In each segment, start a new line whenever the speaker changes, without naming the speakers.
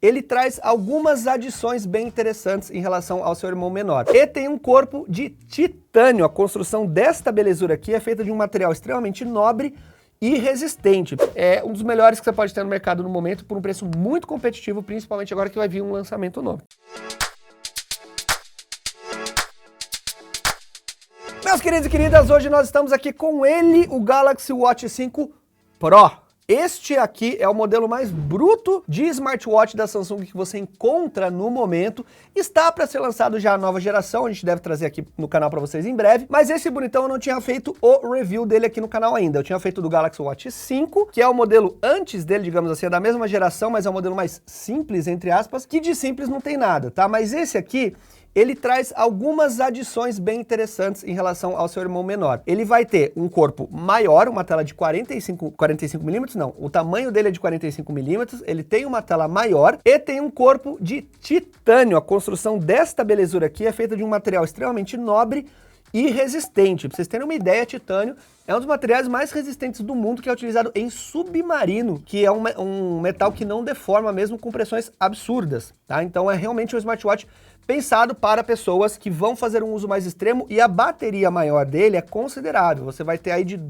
Ele traz algumas adições bem interessantes em relação ao seu irmão menor. E tem um corpo de titânio. A construção desta belezura aqui é feita de um material extremamente nobre e resistente. É um dos melhores que você pode ter no mercado no momento por um preço muito competitivo, principalmente agora que vai vir um lançamento novo. Meus queridos e queridas, hoje nós estamos aqui com ele, o Galaxy Watch 5 Pro. Este aqui é o modelo mais bruto de smartwatch da Samsung que você encontra no momento. Está para ser lançado já a nova geração, a gente deve trazer aqui no canal para vocês em breve. Mas esse bonitão eu não tinha feito o review dele aqui no canal ainda. Eu tinha feito do Galaxy Watch 5, que é o modelo antes dele, digamos assim, é da mesma geração, mas é o modelo mais simples, entre aspas, que de simples não tem nada, tá? Mas esse aqui, ele traz algumas adições bem interessantes em relação ao seu irmão menor. Ele vai ter um corpo maior, uma tela de 45mm, não, o tamanho dele é de 45mm, ele tem uma tela maior e tem um corpo de titânio. A construção desta belezura aqui é feita de um material extremamente nobre e resistente. Para vocês terem uma ideia, titânio é um dos materiais mais resistentes do mundo, que é utilizado em submarino, que é um metal que não deforma mesmo com pressões absurdas, tá? Então é realmente um smartwatch pensado para pessoas que vão fazer um uso mais extremo, e a bateria maior dele é considerável. Você vai ter aí de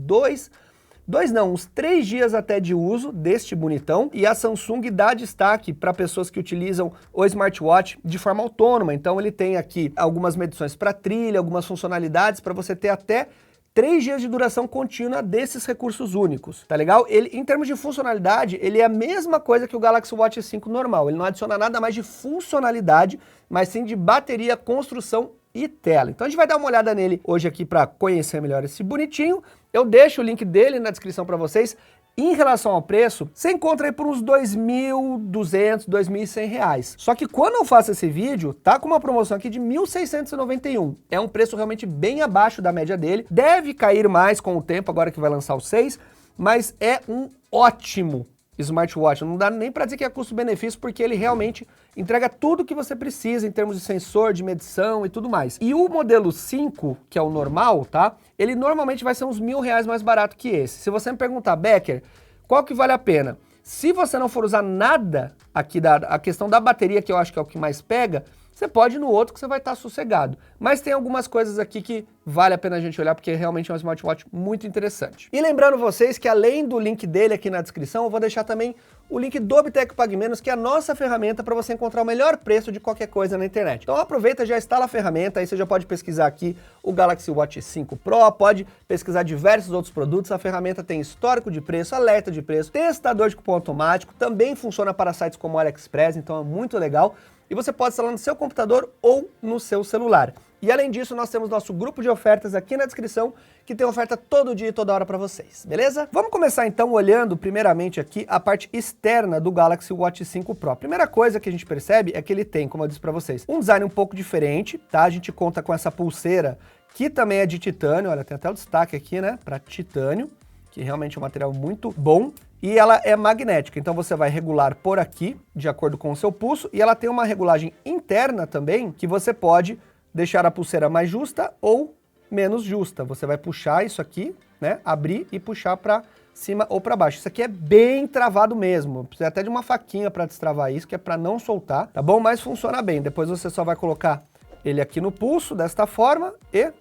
uns 3 dias até de uso deste bonitão, e a Samsung dá destaque para pessoas que utilizam o smartwatch de forma autônoma. Então ele tem aqui algumas medições para trilha, algumas funcionalidades para você ter até 3 dias de duração contínua desses recursos únicos, tá legal? Ele, em termos de funcionalidade, ele é a mesma coisa que o Galaxy Watch 5 normal. Ele não adiciona nada mais de funcionalidade, mas sim de bateria, construção e tela. Então a gente vai dar uma olhada nele hoje aqui para conhecer melhor esse bonitinho. Eu deixo o link dele na descrição para vocês. Em relação ao preço, você encontra aí por uns R$ 2.200, R$ 2.100. Só que quando eu faço esse vídeo, tá com uma promoção aqui de R$ 1.691. É um preço realmente bem abaixo da média dele. Deve cair mais com o tempo, agora que vai lançar o 6, mas é um ótimo smartwatch. Não dá nem para dizer que é custo-benefício, porque ele realmente entrega tudo que você precisa em termos de sensor, de medição e tudo mais. E o modelo 5, que é o normal, tá? Ele normalmente vai ser uns R$ 1.000 mais barato que esse. Se você me perguntar, Becker, qual que vale a pena? Se você não for usar nada aqui a questão da bateria, que eu acho que é o que mais pega, você pode ir no outro que você vai estar sossegado. Mas tem algumas coisas aqui que vale a pena a gente olhar, porque realmente é um smartwatch muito interessante. E lembrando vocês que além do link dele aqui na descrição, eu vou deixar também o link do Bitec Pague Menos, que é a nossa ferramenta para você encontrar o melhor preço de qualquer coisa na internet. Então aproveita, já instala a ferramenta, aí você já pode pesquisar aqui o Galaxy Watch 5 Pro, pode pesquisar diversos outros produtos. A ferramenta tem histórico de preço, alerta de preço, testador de cupom automático, também funciona para sites como o AliExpress, então é muito legal. E você pode instalar no seu computador ou no seu celular. E além disso, nós temos nosso grupo de ofertas aqui na descrição, que tem oferta todo dia e toda hora para vocês, beleza? Vamos começar então olhando primeiramente aqui a parte externa do Galaxy Watch 5 Pro. A primeira coisa que a gente percebe é que ele tem, como eu disse para vocês, um design um pouco diferente, tá? A gente conta com essa pulseira, que também é de titânio, olha, tem até o destaque aqui, né, para titânio, que realmente é um material muito bom. E ela é magnética, então você vai regular por aqui, de acordo com o seu pulso, e ela tem uma regulagem interna também, que você pode deixar a pulseira mais justa ou menos justa. Você vai puxar isso aqui, né, abrir e puxar para cima ou para baixo. Isso aqui é bem travado mesmo, precisa até de uma faquinha para destravar isso, que é para não soltar, tá bom? Mas funciona bem. Depois você só vai colocar ele aqui no pulso, desta forma, e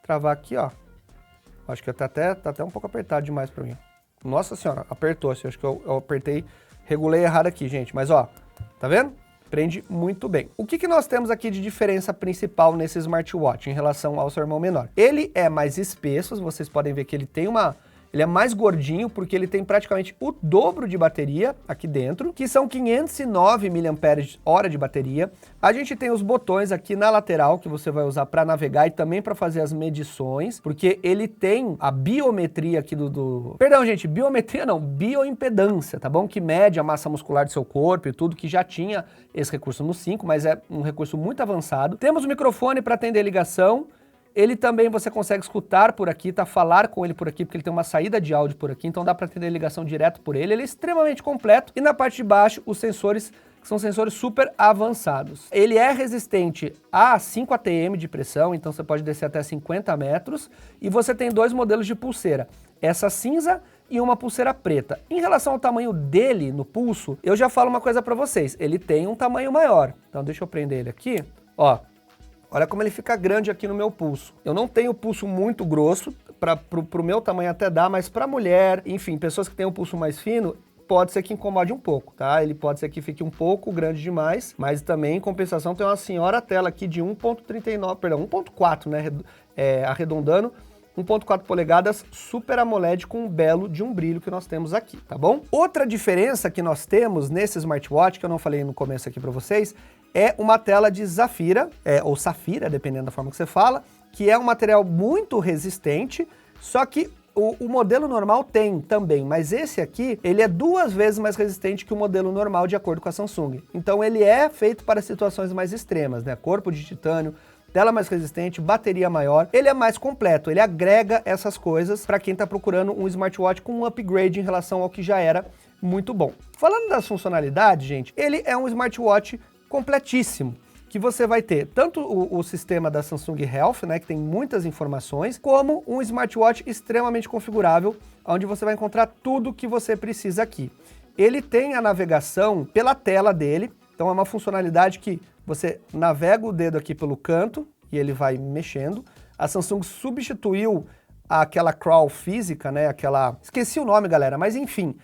travar aqui, ó. Acho que tá até um pouco apertado demais para mim. Nossa senhora, apertou, assim, acho que eu apertei, regulei errado aqui, gente, mas ó, tá vendo? Prende muito bem. O que nós temos aqui de diferença principal nesse smartwatch em relação ao seu irmão menor? Ele é mais espesso, vocês podem ver que ele tem ele é mais gordinho, porque ele tem praticamente o dobro de bateria aqui dentro, que são 509 mAh de bateria. A gente tem os botões aqui na lateral, que você vai usar para navegar e também para fazer as medições, porque ele tem a biometria aqui Perdão, gente, biometria não, bioimpedância, tá bom? Que mede a massa muscular do seu corpo e tudo, que já tinha esse recurso no 5, mas é um recurso muito avançado. Temos o microfone para atender ligação. Ele também você consegue escutar por aqui, tá? Falar com ele por aqui, porque ele tem uma saída de áudio por aqui, então dá para atender ligação direto por ele. Ele é extremamente completo. E na parte de baixo, os sensores, que são sensores super avançados. Ele é resistente a 5 atm de pressão, então você pode descer até 50 metros. E você tem 2 modelos de pulseira. Essa cinza e uma pulseira preta. Em relação ao tamanho dele no pulso, eu já falo uma coisa para vocês, ele tem um tamanho maior. Então deixa eu prender ele aqui, ó. Olha como ele fica grande aqui no meu pulso. Eu não tenho pulso muito grosso, pro meu tamanho até dá, mas para mulher, enfim, pessoas que têm um pulso mais fino, pode ser que incomode um pouco, tá? Ele pode ser que fique um pouco grande demais, mas também, em compensação, tem uma senhora tela aqui de 1.4, né? Arredondando, 1.4 polegadas, Super AMOLED com um belo de um brilho que nós temos aqui, tá bom? Outra diferença que nós temos nesse smartwatch, que eu não falei no começo aqui para vocês, é uma tela de Zafira, ou Safira, dependendo da forma que você fala, que é um material muito resistente, só que o modelo normal tem também, mas esse aqui, ele é 2 vezes mais resistente que o modelo normal, de acordo com a Samsung. Então ele é feito para situações mais extremas, né? Corpo de titânio, tela mais resistente, bateria maior, ele é mais completo, ele agrega essas coisas para quem está procurando um smartwatch com um upgrade em relação ao que já era muito bom. Falando das funcionalidades, gente, ele é um smartwatch completíssimo, que você vai ter tanto o sistema da Samsung Health, né, que tem muitas informações, como um smartwatch extremamente configurável, onde você vai encontrar tudo que você precisa aqui. Ele tem a navegação pela tela dele, então é uma funcionalidade que você navega o dedo aqui pelo canto e ele vai mexendo. A Samsung substituiu aquela crawl física, né, esqueci o nome, galera, mas enfim,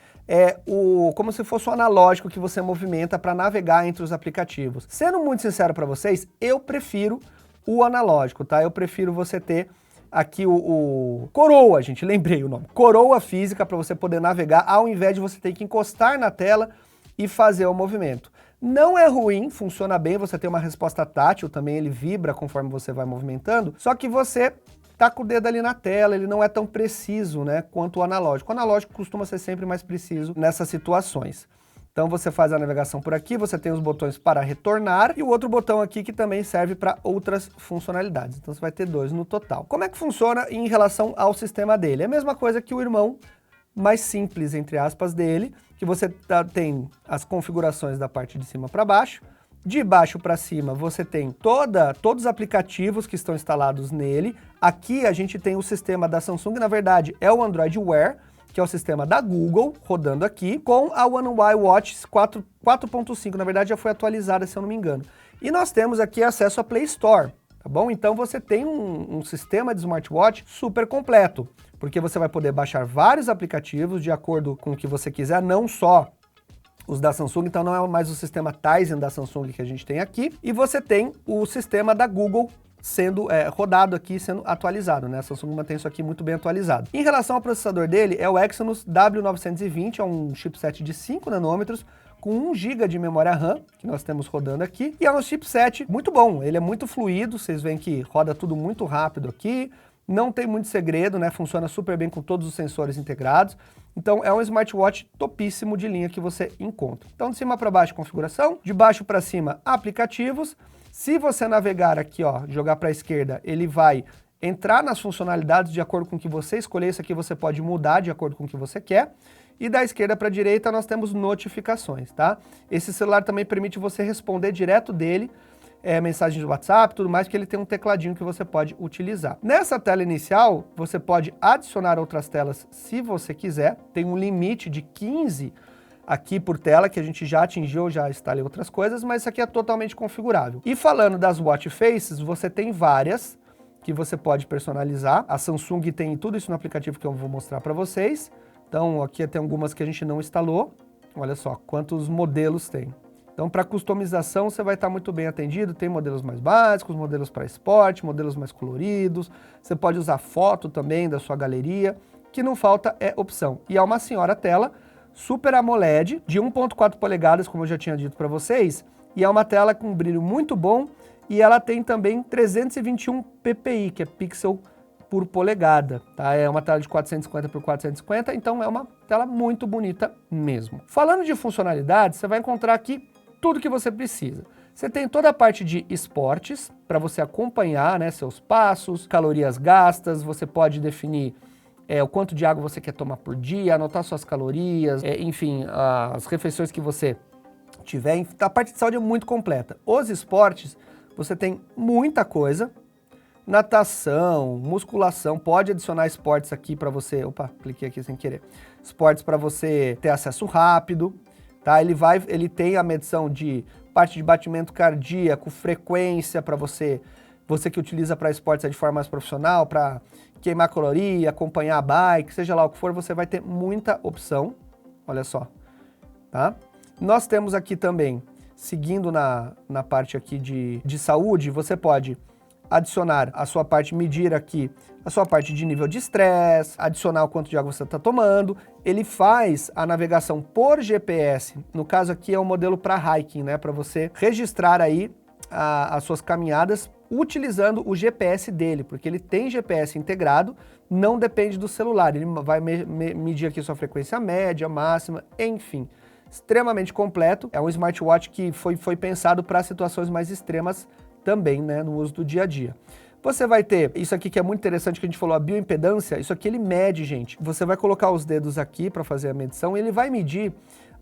como se fosse um analógico que você movimenta para navegar entre os aplicativos. Sendo muito sincero para vocês, eu prefiro o analógico, tá? Eu prefiro você ter aqui o coroa, gente, lembrei o nome. Coroa física para você poder navegar, ao invés de você ter que encostar na tela e fazer o movimento. Não é ruim, funciona bem, você tem uma resposta tátil, também ele vibra conforme você vai movimentando, só que você tá com o dedo ali na tela, ele não é tão preciso, né, quanto o analógico. O analógico costuma ser sempre mais preciso nessas situações. Então você faz a navegação por aqui, você tem os botões para retornar e o outro botão aqui que também serve para outras funcionalidades. Então você vai ter 2 no total. Como é que funciona em relação ao sistema dele? É a mesma coisa que o irmão mais simples, entre aspas, dele, que você tem as configurações da parte de cima para baixo. De baixo para cima você tem todos os aplicativos que estão instalados nele. Aqui a gente tem o sistema da Samsung, na verdade é o Android Wear, que é o sistema da Google, rodando aqui, com a One UI Watch 4.5, na verdade já foi atualizada, se eu não me engano. E nós temos aqui acesso à Play Store, tá bom? Então você tem um sistema de smartwatch super completo, porque você vai poder baixar vários aplicativos de acordo com o que você quiser, não só os da Samsung, então não é mais o sistema Tizen da Samsung que a gente tem aqui, e você tem o sistema da Google sendo rodado aqui, sendo atualizado, né? A Samsung mantém isso aqui muito bem atualizado. Em relação ao processador dele, é o Exynos W920, é um chipset de 5 nanômetros, com 1 GB de memória RAM, que nós temos rodando aqui, e é um chipset muito bom, ele é muito fluido, vocês veem que roda tudo muito rápido aqui, não tem muito segredo, né? Funciona super bem com todos os sensores integrados. Então é um smartwatch topíssimo de linha que você encontra. Então de cima para baixo configuração, de baixo para cima aplicativos. Se você navegar aqui, ó, jogar para a esquerda, ele vai entrar nas funcionalidades de acordo com o que você escolher. Isso aqui você pode mudar de acordo com o que você quer. E da esquerda para a direita nós temos notificações, tá? Esse celular também permite você responder direto dele, mensagens de WhatsApp, tudo mais, que ele tem um tecladinho que você pode utilizar. Nessa tela inicial, você pode adicionar outras telas se você quiser. Tem um limite de 15 aqui por tela, que a gente já atingiu, já instalei outras coisas, mas isso aqui é totalmente configurável. E falando das watch faces, você tem várias que você pode personalizar. A Samsung tem tudo isso no aplicativo que eu vou mostrar para vocês. Então aqui tem algumas que a gente não instalou. Olha só quantos modelos tem. Então, para customização, você vai estar muito bem atendido. Tem modelos mais básicos, modelos para esporte, modelos mais coloridos. Você pode usar foto também da sua galeria. O que não falta é opção. E é uma senhora tela Super AMOLED de 1.4 polegadas, como eu já tinha dito para vocês. E é uma tela com brilho muito bom. E ela tem também 321 ppi, que é pixel por polegada, tá? É uma tela de 450 por 450, então é uma tela muito bonita mesmo. Falando de funcionalidade, você vai encontrar aqui tudo que você precisa. Você tem toda a parte de esportes, para você acompanhar, né, seus passos, calorias gastas, você pode definir o quanto de água você quer tomar por dia, anotar suas calorias, enfim, as refeições que você tiver. A parte de saúde é muito completa. Os esportes, você tem muita coisa, natação, musculação, pode adicionar esportes aqui para você, opa, cliquei aqui sem querer, esportes para você ter acesso rápido, tá? Ele tem a medição de parte de batimento cardíaco, frequência para você que utiliza para esportes de forma mais profissional, para queimar caloria, acompanhar a bike, seja lá o que for, você vai ter muita opção, olha só, tá? Nós temos aqui também, seguindo na parte aqui de saúde, você pode adicionar a sua parte, medir aqui a sua parte de nível de estresse, adicionar o quanto de água você está tomando. Ele faz a navegação por GPS, no caso aqui é um modelo para hiking, né, para você registrar aí as suas caminhadas utilizando o GPS dele, porque ele tem GPS integrado, não depende do celular, ele vai medir aqui sua frequência média, máxima, enfim, extremamente completo. É um smartwatch que foi pensado para situações mais extremas também, né, no uso do dia a dia. Você vai ter, isso aqui que é muito interessante, que a gente falou, a bioimpedância, isso aqui ele mede, gente. Você vai colocar os dedos aqui para fazer a medição e ele vai medir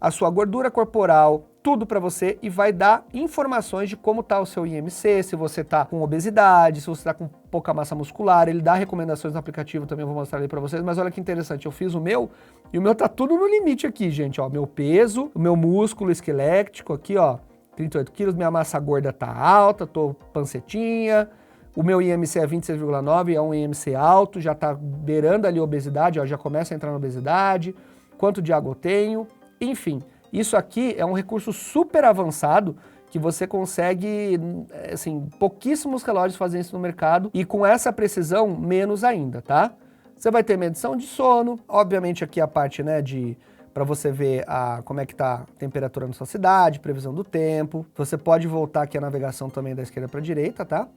a sua gordura corporal, tudo para você e vai dar informações de como tá o seu IMC, se você tá com obesidade, se você tá com pouca massa muscular, ele dá recomendações no aplicativo, também vou mostrar ali para vocês, mas olha que interessante, eu fiz o meu e o meu tá tudo no limite aqui, gente, ó, meu peso, o meu músculo esquelético aqui, ó, 38 quilos, minha massa gorda tá alta, tô pancetinha, o meu IMC é 26,9, é um IMC alto, já tá beirando ali a obesidade, ó, já começa a entrar na obesidade, quanto de água eu tenho, enfim, isso aqui é um recurso super avançado que você consegue, assim, pouquíssimos relógios fazem isso no mercado e com essa precisão, menos ainda, tá? Você vai ter medição de sono, obviamente aqui a parte, né, para você ver como é que tá a temperatura na sua cidade, previsão do tempo. Você pode voltar aqui a navegação também da esquerda para a direita, tá?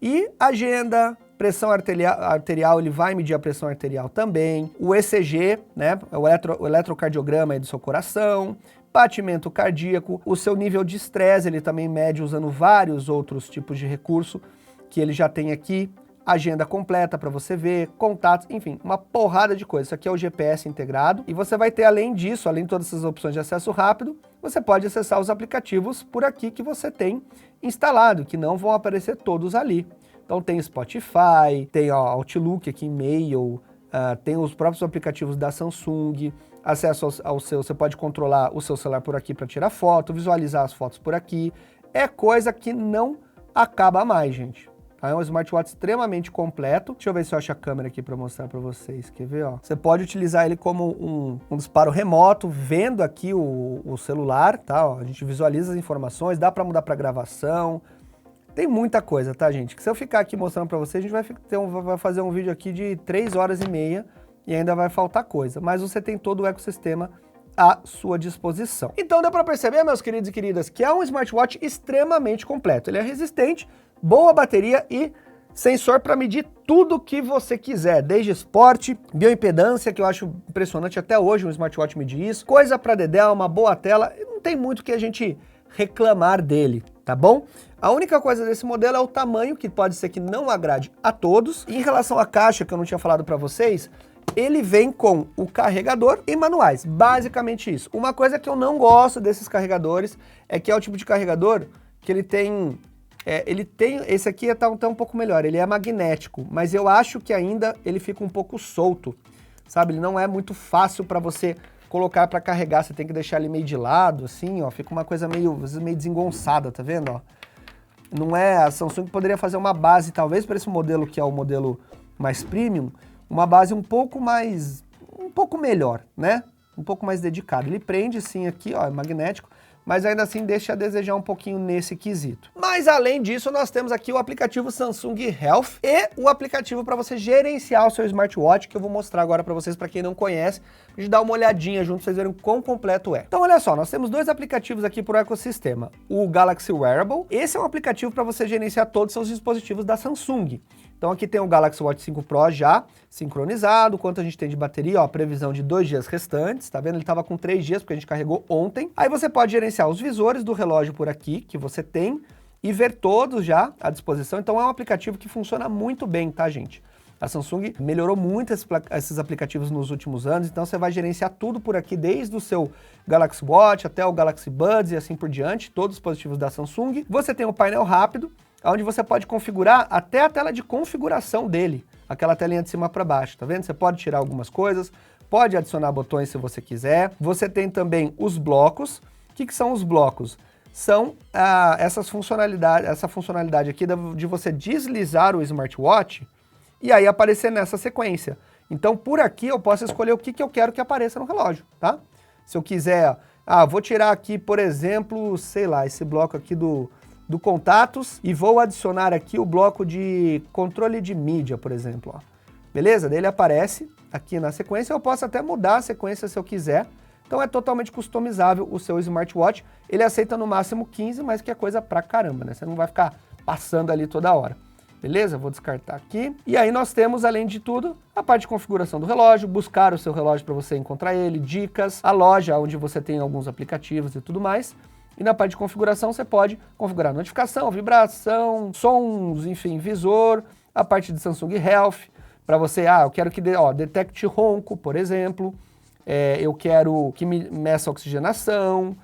E agenda, pressão arterial, ele vai medir a pressão arterial também. O ECG, né, o eletrocardiograma aí do seu coração, batimento cardíaco, o seu nível de estresse, ele também mede usando vários outros tipos de recurso que ele já tem aqui. Agenda completa para você ver, contatos, enfim, uma porrada de coisas. Isso aqui é o GPS integrado e você vai ter, além disso, além de todas essas opções de acesso rápido, você pode acessar os aplicativos por aqui que você tem instalado, que não vão aparecer todos ali. Então tem Spotify, tem Outlook aqui, e-mail, tem os próprios aplicativos da Samsung, acesso ao seu, você pode controlar o seu celular por aqui para tirar foto, visualizar as fotos por aqui. É coisa que não acaba mais, gente. É um smartwatch extremamente completo. Deixa eu ver se eu acho a câmera aqui para mostrar para vocês. Quer ver, ó? Você pode utilizar ele como um disparo remoto, vendo aqui o celular, tá? Ó, a gente visualiza as informações, dá para mudar para gravação. Tem muita coisa, tá, gente? Que se eu ficar aqui mostrando para vocês, a gente vai fazer um vídeo aqui de 3 horas e meia e ainda vai faltar coisa. Mas você tem todo o ecossistema à sua disposição. Então deu para perceber, meus queridos e queridas, que é um smartwatch extremamente completo. Ele é resistente, boa bateria e sensor para medir tudo que você quiser, desde esporte, bioimpedância, que eu acho impressionante até hoje um smartwatch medir isso, coisa para dedé, uma boa tela, não tem muito que a gente reclamar dele, tá bom? A única coisa desse modelo é o tamanho, que pode ser que não agrade a todos. E em relação à caixa, que eu não tinha falado para vocês, ele vem com o carregador e manuais, basicamente isso. Uma coisa que eu não gosto desses carregadores é que é o tipo de carregador que ele tem, esse aqui tá um pouco melhor, ele é magnético, mas eu acho que ainda ele fica um pouco solto, sabe? Ele não é muito fácil para você colocar para carregar, você tem que deixar ele meio de lado, assim, ó, fica uma coisa meio desengonçada, tá vendo, ó? Não é, a Samsung poderia fazer uma base, talvez para esse modelo que é o modelo mais premium, uma base um pouco melhor, né? Um pouco mais dedicado. Ele prende sim aqui, ó, é magnético, mas ainda assim deixa a desejar um pouquinho nesse quesito. Mas além disso, nós temos aqui o aplicativo Samsung Health e o aplicativo para você gerenciar o seu smartwatch, que eu vou mostrar agora para vocês, para quem não conhece, a gente dá uma olhadinha junto, pra vocês verem o quão completo é. Então olha só, nós temos 2 aplicativos aqui para o ecossistema. O Galaxy Wearable, esse é um aplicativo para você gerenciar todos os seus dispositivos da Samsung. Então aqui tem o Galaxy Watch 5 Pro já sincronizado, quanto a gente tem de bateria, ó, previsão de 2 dias restantes, tá vendo? Ele tava com 3 dias, porque a gente carregou ontem. Aí você pode gerenciar os visores do relógio por aqui, que você tem, e ver todos já à disposição. Então é um aplicativo que funciona muito bem, tá, gente? A Samsung melhorou muito esses aplicativos nos últimos anos, então você vai gerenciar tudo por aqui, desde o seu Galaxy Watch até o Galaxy Buds e assim por diante, todos os dispositivos da Samsung. Você tem o painel rápido, onde você pode configurar até a tela de configuração dele, aquela telinha de cima para baixo, tá vendo? Você pode tirar algumas coisas, pode adicionar botões se você quiser. Você tem também os blocos. O que são os blocos? São essa funcionalidade aqui de você deslizar o smartwatch e aí aparecer nessa sequência. Então, por aqui eu posso escolher o que eu quero que apareça no relógio, tá? Se eu quiser, vou tirar aqui, por exemplo, sei lá, esse bloco aqui do contatos e vou adicionar aqui o bloco de controle de mídia, por exemplo, ó. Beleza? Daí ele aparece aqui na sequência, eu posso até mudar a sequência se eu quiser. Então é totalmente customizável o seu smartwatch. Ele aceita no máximo 15, mas que é coisa pra caramba, né? Você não vai ficar passando ali toda hora. Beleza? Vou descartar aqui. E aí nós temos, além de tudo, a parte de configuração do relógio, buscar o seu relógio para você encontrar ele, dicas, a loja onde você tem alguns aplicativos e tudo mais. E na parte de configuração você pode configurar notificação, vibração, sons, enfim, visor, a parte de Samsung Health, para você, eu quero que detecte ronco, por exemplo. Eu quero que me meça a oxigenação,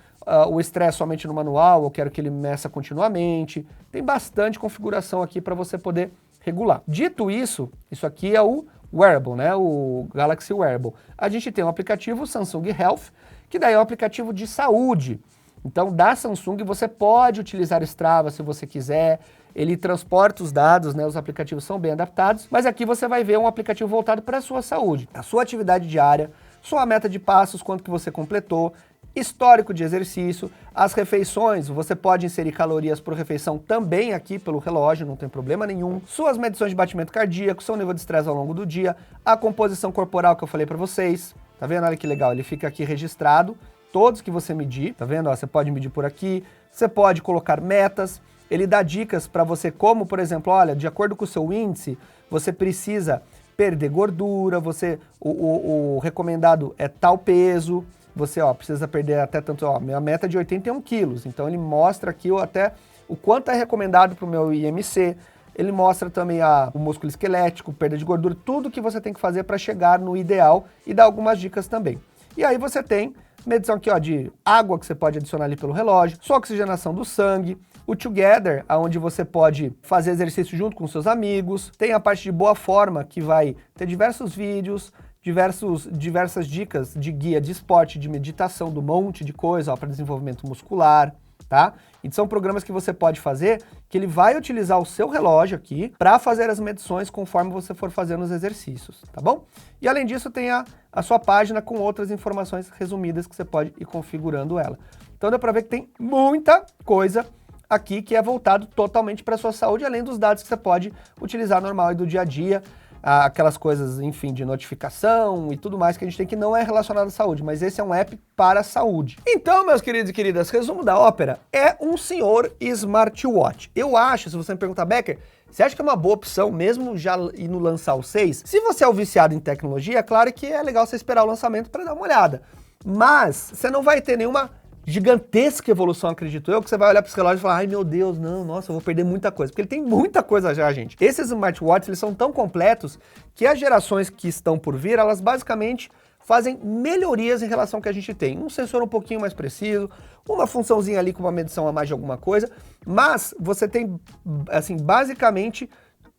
o estresse somente no manual, eu quero que ele meça continuamente. Tem bastante configuração aqui para você poder regular. Dito isso, isso aqui é o Wearable, né? O Galaxy Wearable. A gente tem um aplicativo Samsung Health, que daí é um aplicativo de saúde. Então, da Samsung, você pode utilizar Strava se você quiser. Ele transporta os dados, né? Os aplicativos são bem adaptados. Mas aqui você vai ver um aplicativo voltado para a sua saúde, a sua atividade diária, sua meta de passos, quanto que você completou, histórico de exercício, as refeições, você pode inserir calorias por refeição também aqui pelo relógio, não tem problema nenhum, suas medições de batimento cardíaco, seu nível de estresse ao longo do dia, a composição corporal que eu falei para vocês, tá vendo? Olha que legal, ele fica aqui registrado, todos que você medir, tá vendo? Você pode medir por aqui, você pode colocar metas, ele dá dicas para você como, por exemplo, olha, de acordo com o seu índice, você precisa perder gordura, o recomendado é tal peso, você precisa perder até tanto, minha meta é de 81 quilos, então ele mostra aqui até o quanto é recomendado para o meu IMC, ele mostra também o músculo esquelético, perda de gordura, tudo que você tem que fazer para chegar no ideal e dá algumas dicas também. E aí você tem medição aqui de água que você pode adicionar ali pelo relógio, sua oxigenação do sangue, o Together, onde você pode fazer exercício junto com seus amigos, tem a parte de boa forma, que vai ter diversos vídeos, diversas dicas de guia de esporte, de meditação, do monte de coisa para desenvolvimento muscular, tá? E são programas que você pode fazer, que ele vai utilizar o seu relógio aqui para fazer as medições conforme você for fazendo os exercícios, tá bom? E além disso tem a sua página com outras informações resumidas que você pode ir configurando ela. Então dá para ver que tem muita coisa aqui que é voltado totalmente para a sua saúde, além dos dados que você pode utilizar normal e do dia a dia, aquelas coisas, enfim, de notificação e tudo mais que a gente tem que não é relacionado à saúde, mas esse é um app para a saúde. Então, meus queridos e queridas, resumo da ópera, é um senhor smartwatch. Eu acho, se você me perguntar, Becker, você acha que é uma boa opção mesmo já indo lançar o 6? Se você é um viciado em tecnologia, é claro que é legal você esperar o lançamento para dar uma olhada, mas você não vai ter nenhuma gigantesca evolução, acredito eu, que você vai olhar para esse relógio e falar, ai meu Deus, não, nossa, eu vou perder muita coisa, porque ele tem muita coisa já, gente. Esses smartwatches, eles são tão completos que as gerações que estão por vir, elas basicamente fazem melhorias em relação ao que a gente tem. Um sensor um pouquinho mais preciso, uma funçãozinha ali com uma medição a mais de alguma coisa, mas você tem, assim, basicamente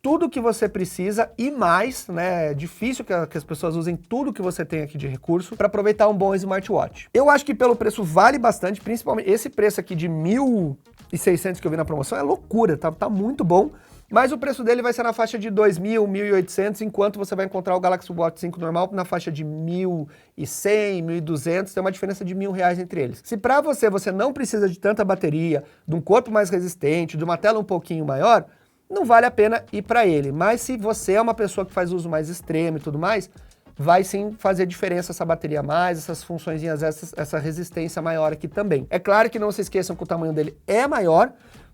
tudo que você precisa e mais, né? É difícil que as pessoas usem tudo que você tem aqui de recurso para aproveitar um bom smartwatch. Eu acho que pelo preço vale bastante, principalmente esse preço aqui de 1.600 que eu vi na promoção é loucura, tá muito bom. Mas o preço dele vai ser na faixa de 2.000, 1.800, enquanto você vai encontrar o Galaxy Watch 5 normal na faixa de 1.100, 1.200, tem uma diferença de R$1.000 entre eles. Se para você não precisa de tanta bateria, de um corpo mais resistente, de uma tela um pouquinho maior, não vale a pena ir para ele. Mas se você é uma pessoa que faz uso mais extremo e tudo mais, vai sim fazer diferença essa bateria a mais, essas funçõezinhas, essa resistência maior aqui também. É claro que não se esqueçam que o tamanho dele é maior,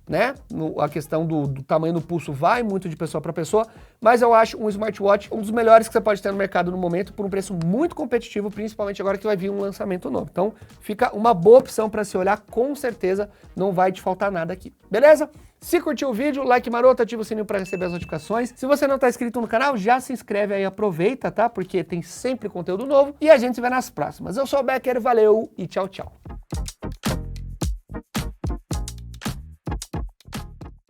né? A questão do tamanho do pulso vai muito de pessoa para pessoa, mas eu acho um smartwatch um dos melhores que você pode ter no mercado no momento, por um preço muito competitivo, principalmente agora que vai vir um lançamento novo. Então fica uma boa opção para se olhar, com certeza não vai te faltar nada aqui, beleza? Se curtiu o vídeo, like maroto, ativa o sininho para receber as notificações. Se você não está inscrito no canal, já se inscreve aí, aproveita, tá? Porque tem sempre conteúdo novo e a gente se vê nas próximas. Eu sou o Becker, valeu e tchau, tchau.